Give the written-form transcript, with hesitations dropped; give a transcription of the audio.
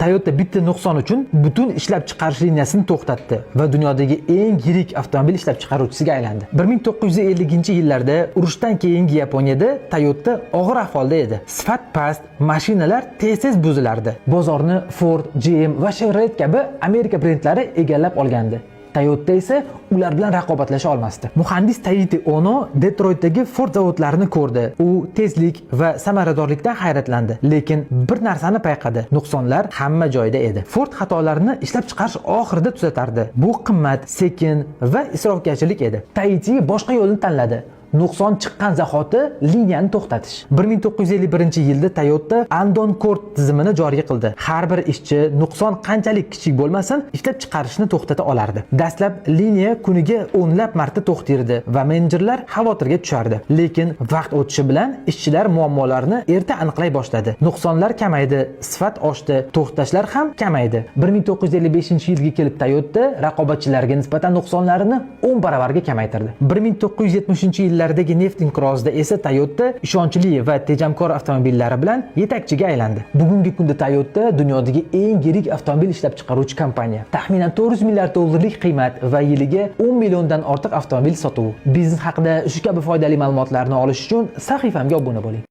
Toyota bitta nuqson uchun butun ishlab chiqarish liniyasini to'xtatdi va dunyodagi eng yirik avtomobil ishlab chiqaruvchisiga aylandi. 1950-yillarda urushdan keyingi Yaponiyada Toyota og'ir ahvolda edi. Sifat past, mashinalar tez-tez buzilardi. Bozorni Ford, GM va Chevrolet kabi Amerika brendlari egallab olgandi. Toyota esa ular bilan raqobatlasha olmasdi. Muhandis Taichi Ono Detroitdagi Ford zavodlarini ko'rdi. U tezlik va samaradorlikdan hayratlandi, lekin bir narsani payqadi. Nuqsonlar hamma joyda edi. Ford xatolarini ishlab chiqarish oxirida tuzatardi. Bu qimmat, sekin va isrofgarchilik edi. Taichi boshqa yo'lni tanladi. Nuqson chiqqan zahoti liniyani to'xtatish. 1951-yilda Toyota Andon Cord tizimini joriy qildi. Har bir ishchi nuqson qanchalik kichik bo'lmasin, ishlab chiqarishni to'xtata olardi. Dastlab liniya kuniga o'nlab marta to'xtirdi va menejerlar xavotirga tushardi. Lekin vaqt o'tishi bilan ishchilar muammolarni erta aniqlay boshladi. Nuqsonlar kamaydi, sifat oshdi, to'xtashlar ham kamaydi. 1955-yilga kelib Toyota raqobatchilarga nisbatan nuqsonlarini 10 baravarga kamaytirdi. 1970-yillarda neft inqirozida esa Toyota ishonchli va tejamkor avtomobillari bilan yetakchiga aylandi. Bugungi kunda Toyota dunyodagi eng yirik avtomobil ishlab chiqaruvchi kompaniya. Taxminan 400 milliard dollarlik qiymat va yiliga 10 milliondan ortiq avtomobil sotuvi. Biznes haqida shu kabi foydali ma'lumotlarni olish uchun sahifamga obuna bo'ling.